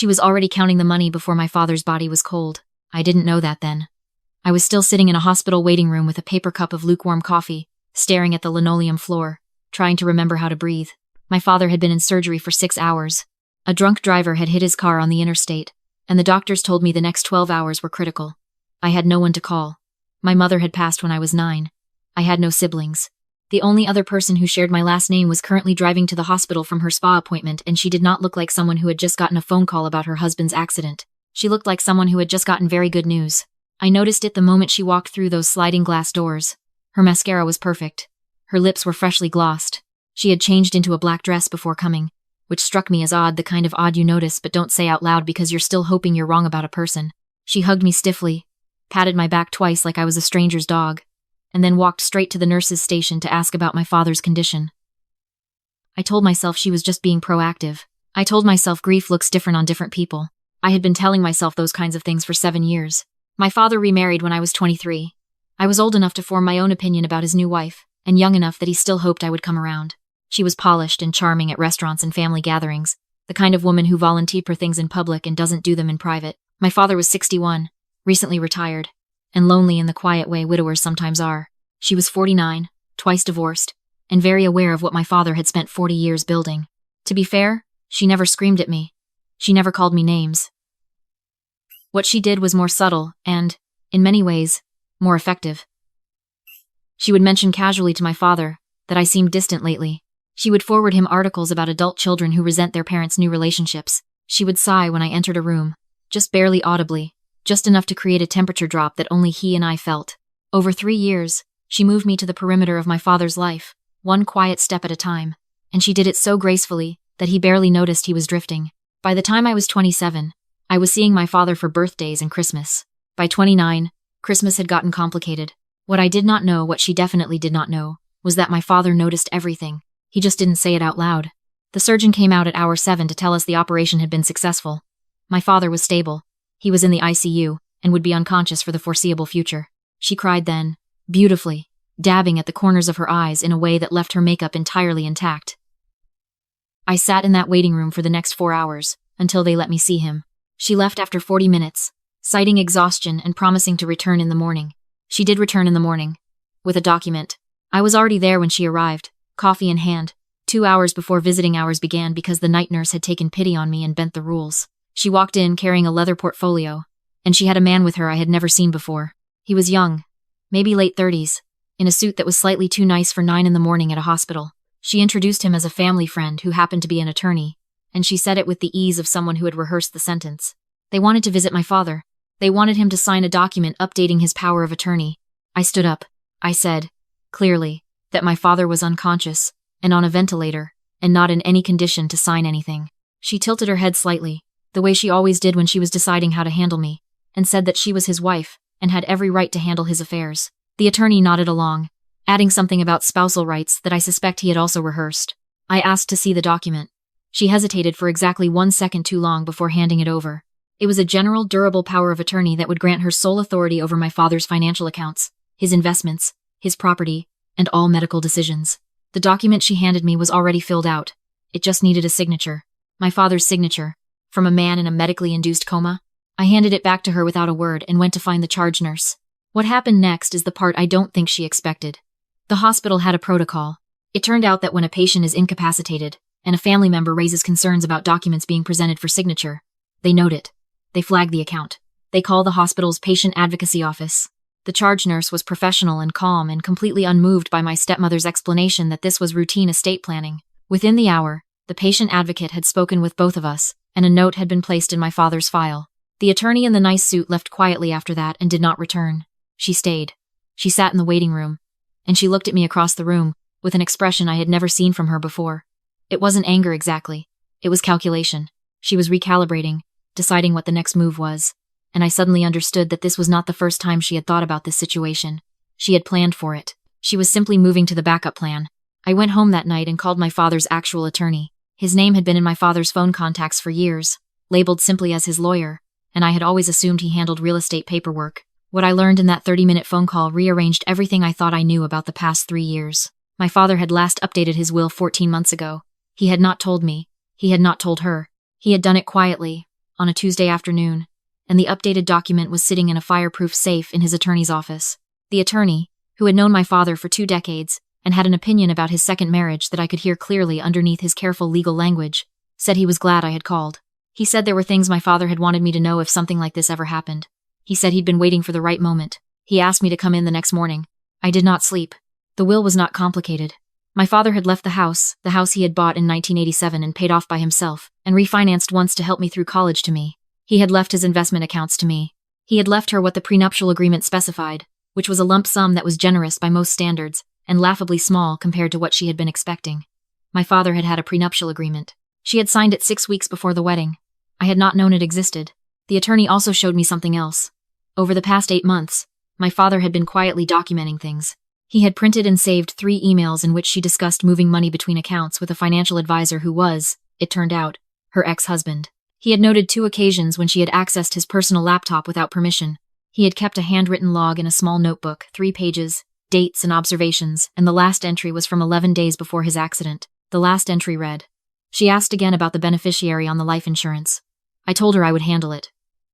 She was already counting the money before my father's body was cold. I didn't know that then. I was still sitting in a hospital waiting room with a paper cup of lukewarm coffee, staring at the linoleum floor, trying to remember how to breathe. My father had been in surgery for 6 hours. A drunk driver had hit his car on the interstate, and the doctors told me the next 12 hours were critical. I had no one to call. My mother had passed when I was 9. I had no siblings. The only other person who shared my last name was currently driving to the hospital from her spa appointment, and she did not look like someone who had just gotten a phone call about her husband's accident. She looked like someone who had just gotten very good news. I noticed it the moment she walked through those sliding glass doors. Her mascara was perfect. Her lips were freshly glossed. She had changed into a black dress before coming, which struck me as odd, the kind of odd you notice but don't say out loud because you're still hoping you're wrong about a person. She hugged me stiffly, patted my back twice like I was a stranger's dog, and then walked straight to the nurse's station to ask about my father's condition. I told myself she was just being proactive. I told myself grief looks different on different people. I had been telling myself those kinds of things for 7 years. My father remarried when I was 23. I was old enough to form my own opinion about his new wife, and young enough that he still hoped I would come around. She was polished and charming at restaurants and family gatherings, the kind of woman who volunteers for things in public and doesn't do them in private. My father was 61, recently retired, and lonely in the quiet way widowers sometimes are. She was 49, twice divorced, and very aware of what my father had spent 40 years building. To be fair, she never screamed at me. She never called me names. What she did was more subtle and, in many ways, more effective. She would mention casually to my father that I seemed distant lately. She would forward him articles about adult children who resent their parents' new relationships. She would sigh when I entered a room, just barely audibly, just enough to create a temperature drop that only he and I felt. Over 3 years, she moved me to the perimeter of my father's life, one quiet step at a time, and she did it so gracefully that he barely noticed he was drifting. By the time I was 27, I was seeing my father for birthdays and Christmas. By 29, Christmas had gotten complicated. What I did not know, what she definitely did not know, was that my father noticed everything. He just didn't say it out loud. The surgeon came out at hour 7 to tell us the operation had been successful. My father was stable. He was in the ICU and would be unconscious for the foreseeable future. She cried then, beautifully, dabbing at the corners of her eyes in a way that left her makeup entirely intact. I sat in that waiting room for the next 4 hours, until they let me see him. She left after 40 minutes, citing exhaustion and promising to return in the morning. She did return in the morning, with a document. I was already there when she arrived, coffee in hand, 2 hours before visiting hours began because the night nurse had taken pity on me and bent the rules. She walked in carrying a leather portfolio, and she had a man with her I had never seen before. He was young, maybe late 30s, in a suit that was slightly too nice for 9 in the morning at a hospital. She introduced him as a family friend who happened to be an attorney, and she said it with the ease of someone who had rehearsed the sentence. They wanted to visit my father. They wanted him to sign a document updating his power of attorney. I stood up. I said, clearly, that my father was unconscious, and on a ventilator, and not in any condition to sign anything. She tilted her head slightly, the way she always did when she was deciding how to handle me, and said that she was his wife, and had every right to handle his affairs. The attorney nodded along, adding something about spousal rights that I suspect he had also rehearsed. I asked to see the document. She hesitated for exactly 1 second too long before handing it over. It was a general, durable power of attorney that would grant her sole authority over my father's financial accounts, his investments, his property, and all medical decisions. The document she handed me was already filled out. It just needed a signature. My father's signature, from a man in a medically induced coma. I handed it back to her without a word and went to find the charge nurse. What happened next is the part I don't think she expected. The hospital had a protocol. It turned out that when a patient is incapacitated, and a family member raises concerns about documents being presented for signature, they note it. They flag the account. They call the hospital's patient advocacy office. The charge nurse was professional and calm and completely unmoved by my stepmother's explanation that this was routine estate planning. Within the hour, the patient advocate had spoken with both of us, and a note had been placed in my father's file. The attorney in the nice suit left quietly after that and did not return. She stayed. She sat in the waiting room, and she looked at me across the room, with an expression I had never seen from her before. It wasn't anger exactly. It was calculation. She was recalibrating, deciding what the next move was, and I suddenly understood that this was not the first time she had thought about this situation. She had planned for it. She was simply moving to the backup plan. I went home that night and called my father's actual attorney. His name had been in my father's phone contacts for years, labeled simply as his lawyer, and I had always assumed he handled real estate paperwork. What I learned in that 30-minute phone call rearranged everything I thought I knew about the past 3 years. My father had last updated his will 14 months ago. He had not told me. He had not told her. He had done it quietly, on a Tuesday afternoon, and the updated document was sitting in a fireproof safe in his attorney's office. The attorney, who had known my father for 2 decades and had an opinion about his second marriage that I could hear clearly underneath his careful legal language, said he was glad I had called. He said there were things my father had wanted me to know if something like this ever happened. He said he'd been waiting for the right moment. He asked me to come in the next morning. I did not sleep. The will was not complicated. My father had left the house he had bought in 1987 and paid off by himself, and refinanced once to help me through college to me. He had left his investment accounts to me. He had left her what the prenuptial agreement specified, which was a lump sum that was generous by most standards, and laughably small compared to what she had been expecting. My father had had a prenuptial agreement. She had signed it 6 weeks before the wedding. I had not known it existed. The attorney also showed me something else. Over the past 8 months, my father had been quietly documenting things. He had printed and saved 3 emails in which she discussed moving money between accounts with a financial advisor who was, it turned out, her ex-husband. He had noted 2 occasions when she had accessed his personal laptop without permission. He had kept a handwritten log in a small notebook, 3 pages, dates and observations, and the last entry was from 11 days before his accident. The last entry read, "She asked again about the beneficiary on the life insurance. I told her I would handle it."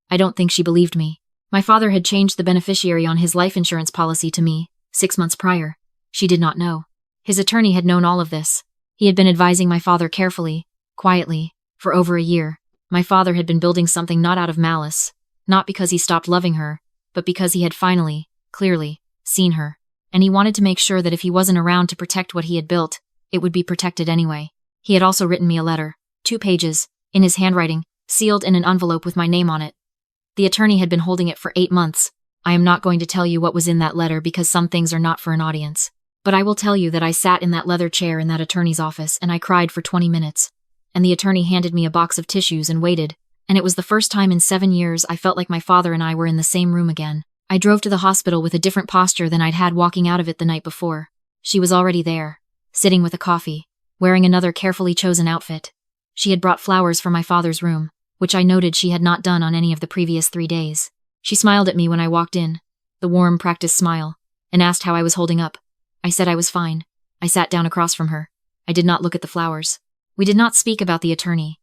I don't think she believed me. My father had changed the beneficiary on his life insurance policy to me, 6 months prior. She did not know. His attorney had known all of this. He had been advising my father carefully, quietly, for over a year. My father had been building something not out of malice, not because he stopped loving her, but because he had finally, clearly, seen her. And he wanted to make sure that if he wasn't around to protect what he had built, it would be protected anyway. He had also written me a letter, 2 pages, in his handwriting, sealed in an envelope with my name on it. The attorney had been holding it for 8 months. I am not going to tell you what was in that letter because some things are not for an audience. But I will tell you that I sat in that leather chair in that attorney's office and I cried for 20 minutes. And the attorney handed me a box of tissues and waited, and it was the first time in 7 years I felt like my father and I were in the same room again. I drove to the hospital with a different posture than I'd had walking out of it the night before. She was already there, sitting with a coffee, wearing another carefully chosen outfit. She had brought flowers from my father's room, which I noted she had not done on any of the previous 3 days. She smiled at me when I walked in, the warm, practiced smile, and asked how I was holding up. I said I was fine. I sat down across from her. I did not look at the flowers. We did not speak about the attorney.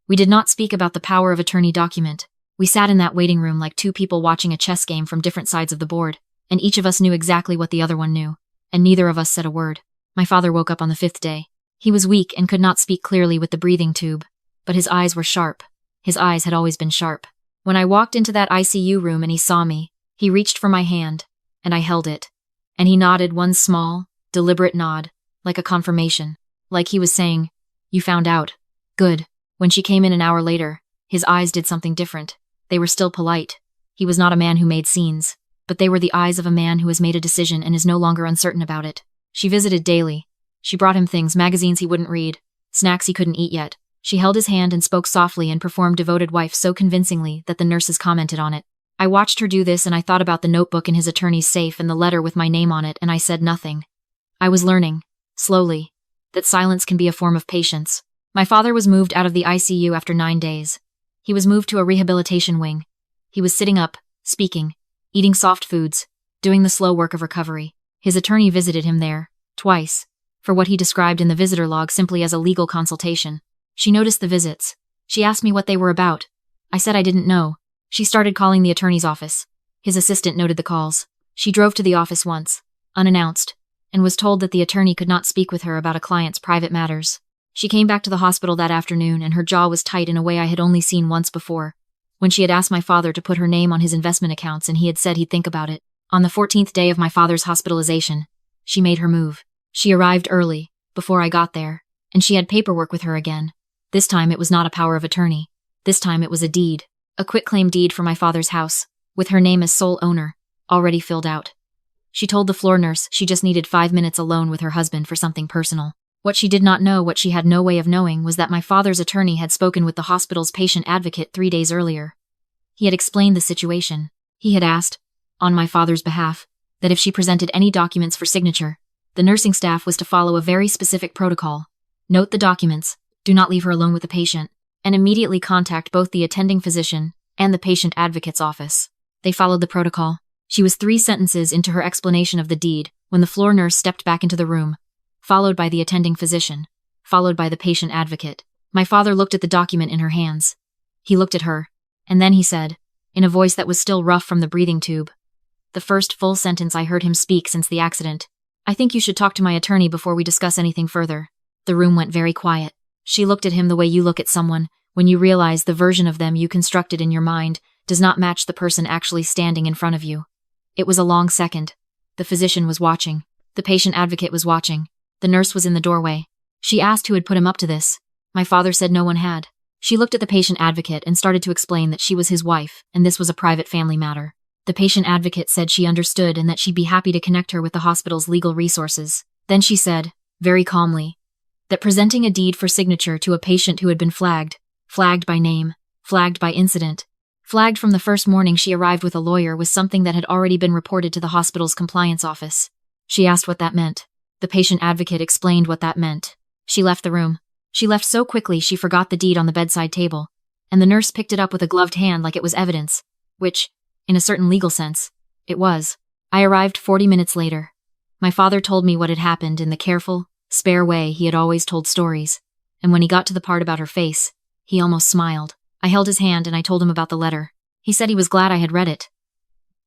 We did not speak about the power of attorney document. We sat in that waiting room like 2 people watching a chess game from different sides of the board, and each of us knew exactly what the other one knew, and neither of us said a word. My father woke up on the 5th day. He was weak and could not speak clearly with the breathing tube, but his eyes were sharp. His eyes had always been sharp. When I walked into that ICU room and he saw me, he reached for my hand, and I held it. And he nodded one small, deliberate nod, like a confirmation, like he was saying, "You found out. Good." When she came in an hour later, his eyes did something different. They were still polite. He was not a man who made scenes, but they were the eyes of a man who has made a decision and is no longer uncertain about it. She visited daily. She brought him things, magazines he wouldn't read, snacks he couldn't eat yet. She held his hand and spoke softly and performed devoted wife so convincingly that the nurses commented on it. I watched her do this and I thought about the notebook in his attorney's safe and the letter with my name on it, and I said nothing. I was learning, slowly, that silence can be a form of patience. My father was moved out of the ICU after 9 days. He was moved to a rehabilitation wing. He was sitting up, speaking, eating soft foods, doing the slow work of recovery. His attorney visited him there, twice, for what he described in the visitor log simply as a legal consultation. She noticed the visits. She asked me what they were about. I said I didn't know. She started calling the attorney's office. His assistant noted the calls. She drove to the office once, unannounced, and was told that the attorney could not speak with her about a client's private matters. She came back to the hospital that afternoon and her jaw was tight in a way I had only seen once before, when she had asked my father to put her name on his investment accounts and he had said he'd think about it. On the 14th day of my father's hospitalization, she made her move. She arrived early, before I got there, and she had paperwork with her again. This time it was not a power of attorney. This time it was a deed, a quitclaim deed for my father's house, with her name as sole owner, already filled out. She told the floor nurse she just needed 5 minutes alone with her husband for something personal. What she did not know, what she had no way of knowing, was that my father's attorney had spoken with the hospital's patient advocate 3 days earlier. He had explained the situation. He had asked, on my father's behalf, that if she presented any documents for signature, the nursing staff was to follow a very specific protocol. Note the documents, do not leave her alone with the patient, and immediately contact both the attending physician and the patient advocate's office. They followed the protocol. She was 3 sentences into her explanation of the deed when the floor nurse stepped back into the room, followed by the attending physician, followed by the patient advocate. My father looked at the document in her hands. He looked at her, And then he said, in a voice that was still rough from the breathing tube, the first full sentence I heard him speak since the accident. "I think you should talk to my attorney before we discuss anything further." The room went very quiet. She looked at him the way you look at someone when you realize the version of them you constructed in your mind does not match the person actually standing in front of you. It was a long second. The physician was watching. The patient advocate was watching. The nurse was in the doorway. She asked who had put him up to this. My father said no one had. She looked at the patient advocate and started to explain that she was his wife, and this was a private family matter. The patient advocate said she understood and that she'd be happy to connect her with the hospital's legal resources. Then she said, very calmly, that presenting a deed for signature to a patient who had been flagged by name, flagged by incident, flagged from the first morning she arrived with a lawyer, was something that had already been reported to the hospital's compliance office. She asked what that meant. The patient advocate explained what that meant. She left the room. She left so quickly she forgot the deed on the bedside table, and the nurse picked it up with a gloved hand like it was evidence, which, in a certain legal sense, it was. I arrived 40 minutes later. My father told me what had happened in the careful, spare way he had always told stories, and when he got to the part about her face, he almost smiled. I held his hand and I told him about the letter. He said he was glad I had read it.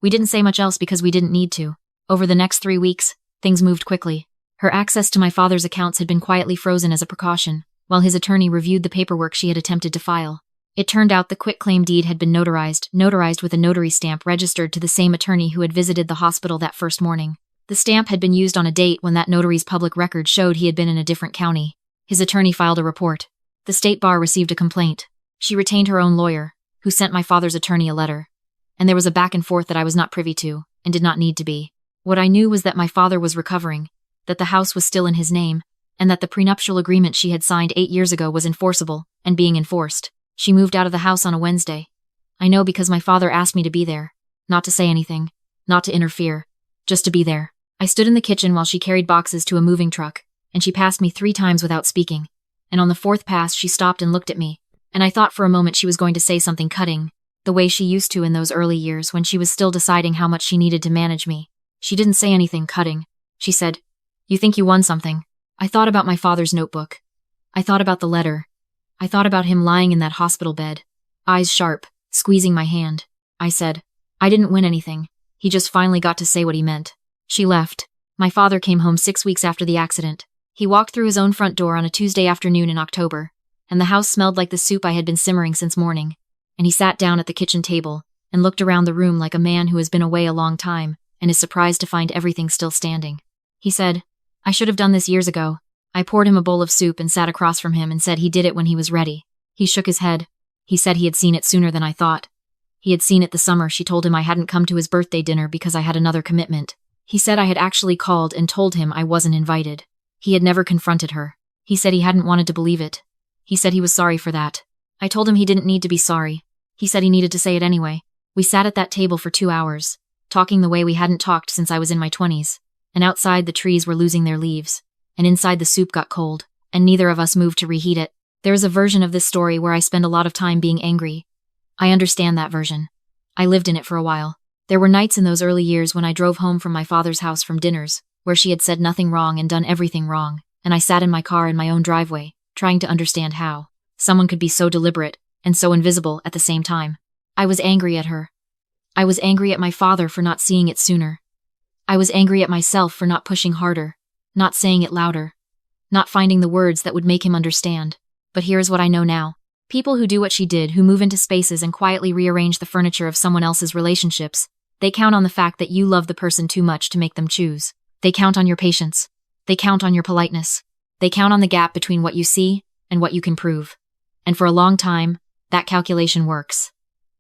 We didn't say much else because we didn't need to. Over the next 3 weeks, things moved quickly. Her access to my father's accounts had been quietly frozen as a precaution, while his attorney reviewed the paperwork she had attempted to file. It turned out the quitclaim deed had been notarized with a notary stamp registered to the same attorney who had visited the hospital that first morning. The stamp had been used on a date when that notary's public record showed he had been in a different county. His attorney filed a report. The state bar received a complaint. She retained her own lawyer, who sent my father's attorney a letter. And there was a back and forth that I was not privy to, and did not need to be. What I knew was that my father was recovering, that the house was still in his name, and that the prenuptial agreement she had signed 8 years ago was enforceable, and being enforced. She moved out of the house on a Wednesday. I know because my father asked me to be there. Not to say anything. Not to interfere. Just to be there. I stood in the kitchen while she carried boxes to a moving truck, and she passed me 3 times without speaking. And on the 4th pass she stopped and looked at me, and I thought for a moment she was going to say something cutting, the way she used to in those early years when she was still deciding how much she needed to manage me. She didn't say anything cutting. She said, "You think you won something?" I thought about my father's notebook. I thought about the letter. I thought about him lying in that hospital bed, eyes sharp, squeezing my hand. I said, "I didn't win anything. He just finally got to say what he meant." She left. My father came home 6 weeks after the accident. He walked through his own front door on a Tuesday afternoon in October, and the house smelled like the soup I had been simmering since morning. And he sat down at the kitchen table and looked around the room like a man who has been away a long time and is surprised to find everything still standing. He said, "I should have done this years ago." I poured him a bowl of soup and sat across from him and said he did it when he was ready. He shook his head. He said he had seen it sooner than I thought. He had seen it the summer she told him I hadn't come to his birthday dinner because I had another commitment. He said I had actually called and told him I wasn't invited. He had never confronted her. He said he hadn't wanted to believe it. He said he was sorry for that. I told him he didn't need to be sorry. He said he needed to say it anyway. We sat at that table for 2 hours, talking the way we hadn't talked since I was in my 20s, and outside the trees were losing their leaves, and inside the soup got cold, and neither of us moved to reheat it. There is a version of this story where I spend a lot of time being angry. I understand that version. I lived in it for a while. There were nights in those early years when I drove home from my father's house from dinners, where she had said nothing wrong and done everything wrong, and I sat in my car in my own driveway, trying to understand how someone could be so deliberate and so invisible at the same time. I was angry at her. I was angry at my father for not seeing it sooner. I was angry at myself for not pushing harder, not saying it louder, not finding the words that would make him understand. But here's what I know now. People who do what she did, who move into spaces and quietly rearrange the furniture of someone else's relationships, they count on the fact that you love the person too much to make them choose. They count on your patience. They count on your politeness. They count on the gap between what you see and what you can prove. And for a long time, that calculation works.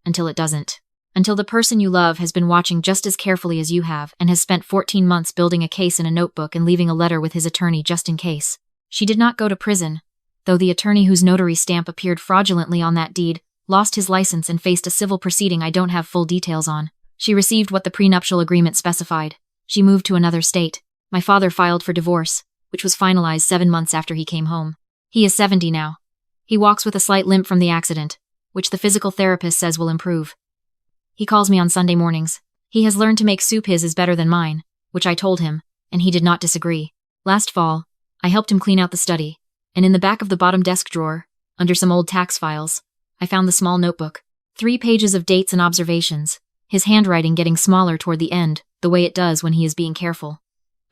Until it doesn't. Until the person you love has been watching just as carefully as you have and has spent 14 months building a case in a notebook and leaving a letter with his attorney just in case. She did not go to prison, though the attorney whose notary stamp appeared fraudulently on that deed lost his license and faced a civil proceeding I don't have full details on. She received what the prenuptial agreement specified. She moved to another state. My father filed for divorce, which was finalized 7 months after he came home. He is 70 now. He walks with a slight limp from the accident, which the physical therapist says will improve. He calls me on Sunday mornings. He has learned to make soup his is better than mine, which I told him, and he did not disagree. Last fall, I helped him clean out the study, and in the back of the bottom desk drawer, under some old tax files, I found the small notebook. 3 pages of dates and observations, his handwriting getting smaller toward the end, the way it does when he is being careful.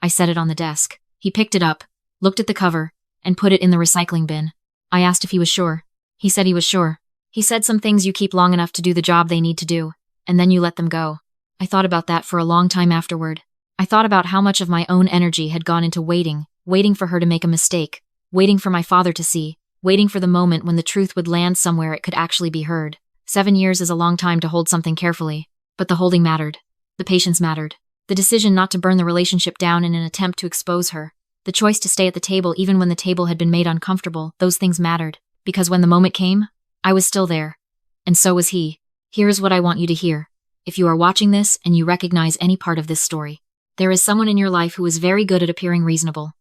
I set it on the desk. He picked it up, looked at the cover, and put it in the recycling bin. I asked if he was sure. He said he was sure. He said some things you keep long enough to do the job they need to do, and then you let them go. I thought about that for a long time afterward. I thought about how much of my own energy had gone into waiting for her to make a mistake, waiting for my father to see, waiting for the moment when the truth would land somewhere it could actually be heard. 7 years is a long time to hold something carefully, but the holding mattered. The patience mattered. The decision not to burn the relationship down in an attempt to expose her. The choice to stay at the table even when the table had been made uncomfortable, those things mattered. Because when the moment came, I was still there. And so was he. Here is what I want you to hear. If you are watching this and you recognize any part of this story, there is someone in your life who is very good at appearing reasonable.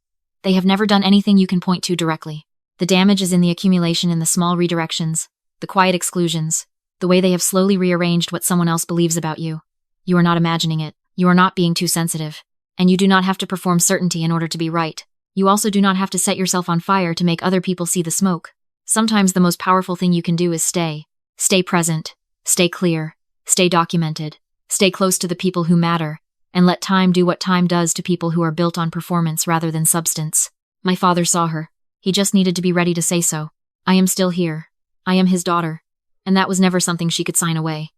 They have never done anything you can point to directly. The damage is in the accumulation in the small redirections, the quiet exclusions, the way they have slowly rearranged what someone else believes about you. You are not imagining it. You are not being too sensitive. And you do not have to perform certainty in order to be right. You also do not have to set yourself on fire to make other people see the smoke. Sometimes the most powerful thing you can do is stay. Stay present. Stay clear. Stay documented. Stay close to the people who matter. And let time do what time does to people who are built on performance rather than substance. My father saw her. He just needed to be ready to say so. I am still here. I am his daughter. And that was never something she could sign away.